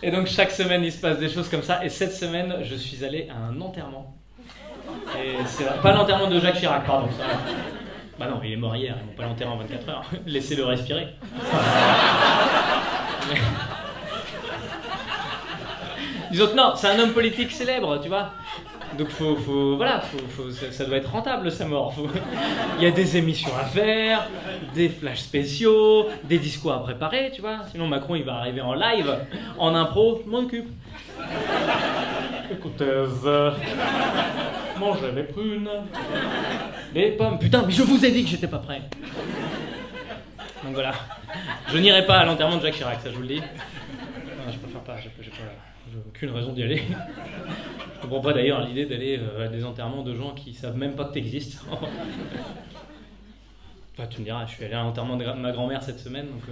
Et donc chaque semaine il se passe des choses comme ça. Et cette semaine je suis allé à un enterrement. Et c'est pas l'enterrement de Jacques Chirac, pardon. Ça. Bah non, il est mort hier, ils vont pas l'enterrer en 24 heures. Laissez-le respirer. Mais... Disons que non, c'est un homme politique célèbre, tu vois. Donc ça doit être rentable sa mort. Il y a des émissions à faire, des flashs spéciaux, des discours à préparer, tu vois. Sinon Macron il va arriver en live, en impro, je m'en occupe. Écoutez, mangez les prunes, les pommes. Putain, mais je vous ai dit que j'étais pas prêt. Donc voilà, je n'irai pas à l'enterrement de Jacques Chirac, ça je vous le dis. Non, je préfère pas, j'ai aucune raison d'y aller. Je comprends pas d'ailleurs l'idée d'aller à des enterrements de gens qui savent même pas que t'existes. Enfin, tu me diras, je suis allé à l'enterrement de ma grand-mère cette semaine, donc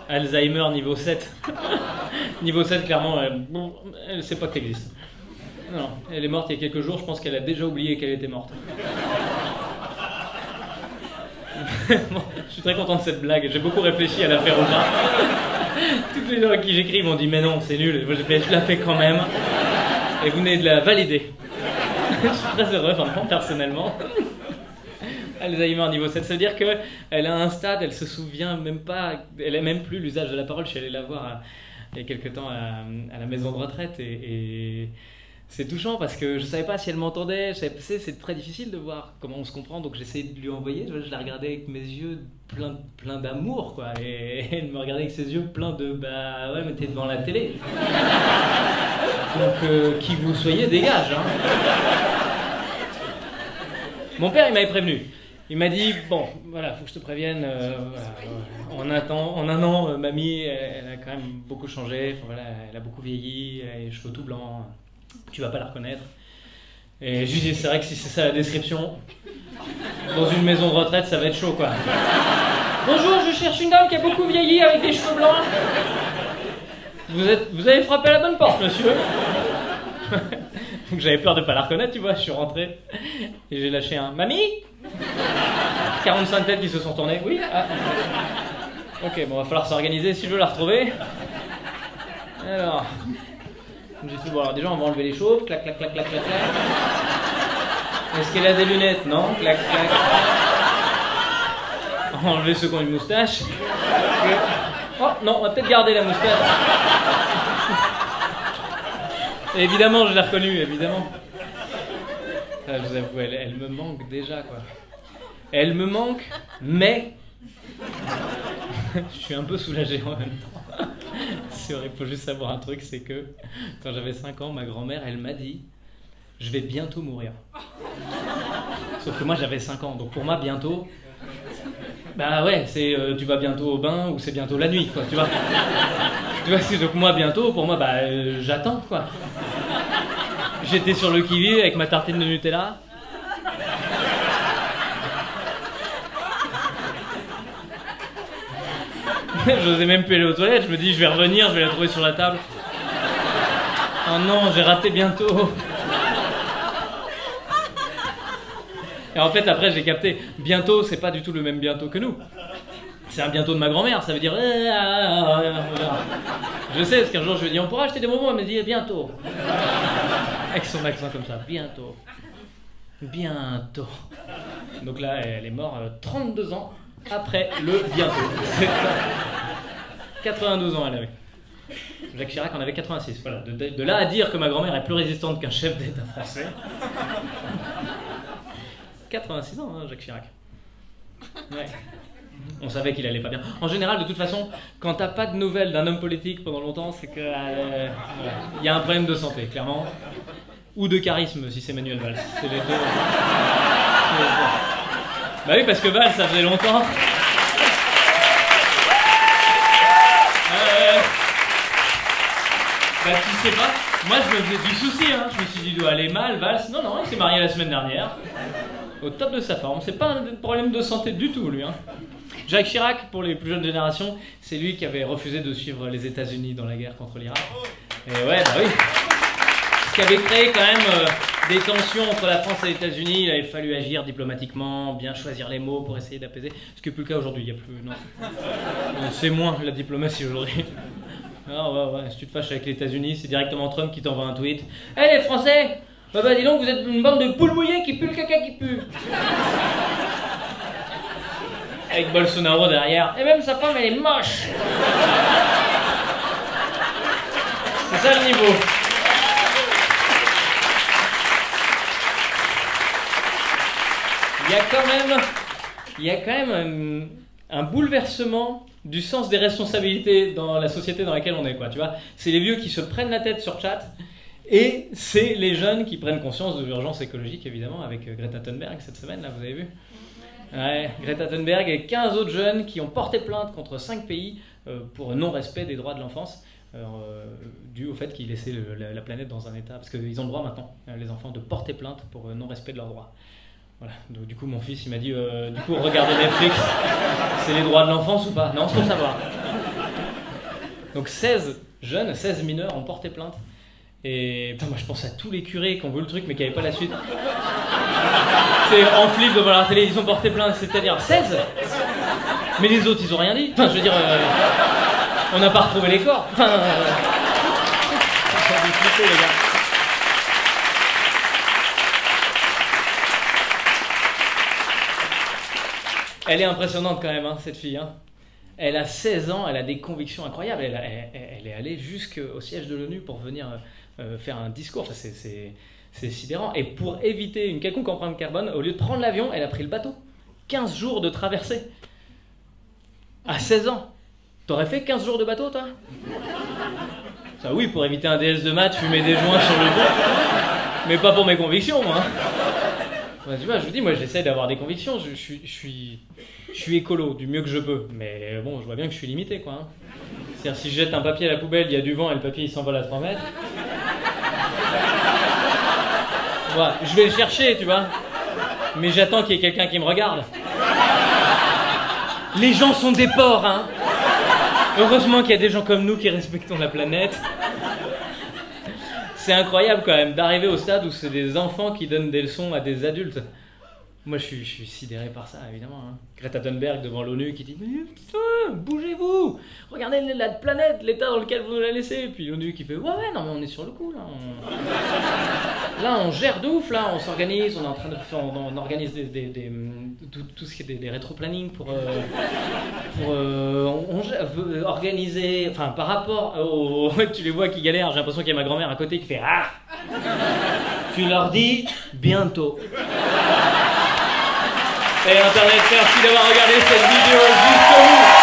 Alzheimer niveau 7. Niveau 7, clairement, elle sait pas que t'existes. Non, elle est morte il y a quelques jours, je pense qu'elle a déjà oublié qu'elle était morte. Bon, je suis très content de cette blague, j'ai beaucoup réfléchi à la faire au moins. Tous les gens à qui j'écris m'ont dit mais non, c'est nul, je la fais quand même. Et vous venez de la valider. Je suis très heureux, vraiment, personnellement. Alzheimer niveau 7, ça veut dire qu'elle a un stade, elle se souvient même pas, elle n'a même plus l'usage de la parole. Je suis allé la voir il y a quelques temps à la maison de retraite et c'est touchant parce que je savais pas si elle m'entendait, c'est très difficile de voir comment on se comprend, donc j'essayais de lui envoyer, je la regardais avec mes yeux plein d'amour, quoi, et elle me regardait avec ses yeux pleins de bah ouais mais t'es devant la télé. Donc qui vous soyez dégage, hein. Mon père il m'avait prévenu. Il m'a dit, bon, voilà, faut que je te prévienne, voilà, en un an, mamie, elle a quand même beaucoup changé, enfin, voilà, elle a beaucoup vieilli, elle a les cheveux tout blancs, tu vas pas la reconnaître. Et je lui dis, c'est vrai que si c'est ça la description, dans une maison de retraite, ça va être chaud, quoi. Bonjour, je cherche une dame qui a beaucoup vieilli avec des cheveux blancs. Vous avez frappé à la bonne porte, monsieur. Donc j'avais peur de pas la reconnaître, tu vois, je suis rentré et j'ai lâché un « Mamie ?» 45 têtes qui se sont tournées. Oui, ah. Ok, bon, va falloir s'organiser si je veux la retrouver. Alors, j'ai dit, bon, alors déjà on va enlever les chauves, clac, clac, clac, clac, clac, clac. Est-ce qu'elle a des lunettes? Non, clac, clac. On va enlever ceux qui ont une moustache. Oh, non, on va peut-être garder la moustache. Et évidemment, je l'ai reconnue, évidemment. Ah, je vous avoue, elle me manque déjà, quoi. Elle me manque, mais... je suis un peu soulagé en même temps. C'est vrai, il faut juste savoir un truc, c'est que quand j'avais 5 ans, ma grand-mère, elle m'a dit « Je vais bientôt mourir ». Sauf que moi, j'avais 5 ans, donc pour moi, bientôt... Bah ouais, c'est tu vas bientôt au bain ou c'est bientôt la nuit, quoi, tu vois. Tu vois, c'est donc moi, bientôt, pour moi, bah j'attends, quoi. J'étais sur le qui-vive avec ma tartine de Nutella. J'osais même plus aller aux toilettes, je me dis je vais revenir, je vais la trouver sur la table. Oh non, j'ai raté bientôt. Et en fait après j'ai capté, bientôt c'est pas du tout le même bientôt que nous. C'est un bientôt de ma grand-mère, ça veut dire... Je sais, parce qu'un jour je lui ai dit on pourra acheter des bonbons, elle m'a dit bientôt. Avec son accent comme ça, bientôt. Bientôt. Donc là elle est morte 32 ans après le bientôt. 92 ans elle avait. Jacques Chirac en avait 86. Voilà. De là à dire que ma grand-mère est plus résistante qu'un chef d'État français. 86 ans, hein, Jacques Chirac. Ouais. On savait qu'il allait pas bien. En général, de toute façon, quand t'as pas de nouvelles d'un homme politique pendant longtemps, c'est que y a un problème de santé, clairement. Ou de charisme, si c'est Manuel Valls. C'est les deux. Bah oui, parce que Valls, ça faisait longtemps. Bah tu sais pas, moi je me faisais du souci, hein. Je me suis dit, il doit aller mal, Valls. Non, non, il s'est marié la semaine dernière. Au top de sa forme. C'est pas un problème de santé du tout, lui. Hein. Jacques Chirac, pour les plus jeunes générations, c'est lui qui avait refusé de suivre les États-Unis dans la guerre contre l'Irak. Et ouais, bah oui. Ce qui avait créé quand même des tensions entre la France et les États-Unis. Il avait fallu agir diplomatiquement, bien choisir les mots pour essayer d'apaiser. Ce qui n'est plus le cas aujourd'hui. Il y a plus, non. C'est moins la diplomatie aujourd'hui. Ah ouais, si tu te fâches avec les États-Unis, c'est directement Trump qui t'envoie un tweet. Hé les Français, bah dis donc, vous êtes une bande de poules mouillées qui puent le caca qui pue. Avec Bolsonaro derrière. Et même sa femme, elle est moche. C'est ça le niveau. Il y a quand même un bouleversement du sens des responsabilités dans la société dans laquelle on est, quoi, tu vois. C'est les vieux qui se prennent la tête sur chat, et c'est les jeunes qui prennent conscience de l'urgence écologique, évidemment, avec Greta Thunberg cette semaine, là, vous avez vu? Ouais, Greta Thunberg et 15 autres jeunes qui ont porté plainte contre 5 pays pour non-respect des droits de l'enfance, dû au fait qu'ils laissaient la planète dans un état, parce qu'ils ont le droit maintenant, les enfants, de porter plainte pour non-respect de leurs droits. Voilà. Donc, du coup, mon fils, il m'a dit, du coup, regardez Netflix, c'est les droits de l'enfance ou pas? Non, c'est pour savoir. Donc 16 jeunes, 16 mineurs ont porté plainte. Et putain, moi je pense à tous les curés qui ont vu le truc mais qui n'avaient pas la suite. C'est en flip devant la télé, ils ont porté plainte, c'est-à-dire 16. Mais les autres, ils ont rien dit. Enfin, je veux dire, on n'a pas retrouvé les corps. Enfin, ça a dû flipper, les gars. Elle est impressionnante quand même, hein, cette fille. Hein. Elle a 16 ans, elle a des convictions incroyables. Elle est allée jusqu'au siège de l'ONU pour venir faire un discours. Enfin, c'est sidérant. Et pour éviter une quelconque empreinte carbone, au lieu de prendre l'avion, elle a pris le bateau. 15 jours de traversée. À 16 ans. T'aurais fait 15 jours de bateau, toi? Ça oui, pour éviter un DS de maths, fumer des joints sur le dos. Mais pas pour mes convictions, moi. Ouais, tu vois, je vous dis, moi j'essaie d'avoir des convictions, je suis écolo du mieux que je peux, mais bon, je vois bien que je suis limité, quoi. Hein. C'est-à-dire, si je jette un papier à la poubelle, il y a du vent et le papier il s'envole à 3 mètres. Voilà, je vais le chercher, tu vois, mais j'attends qu'il y ait quelqu'un qui me regarde. Les gens sont des porcs, hein. Heureusement qu'il y a des gens comme nous qui respectons la planète. C'est incroyable quand même d'arriver au stade où c'est des enfants qui donnent des leçons à des adultes. Moi je suis sidéré par ça évidemment. Hein. Greta Thunberg devant l'ONU qui dit putain, bougez-vous, regardez la planète, l'état dans lequel vous nous la laissez. Puis l'ONU qui fait ouais non mais on est sur le coup là. Là on gère de ouf là, on s'organise, on est en train de faire, on organise tout ce qui est des rétro-planning pour organiser, enfin par rapport aux... tu les vois qui galèrent, j'ai l'impression qu'il y a ma grand-mère à côté qui fait ah. Tu leur dis bientôt. Et Internet, merci d'avoir regardé cette vidéo jusqu'au bout.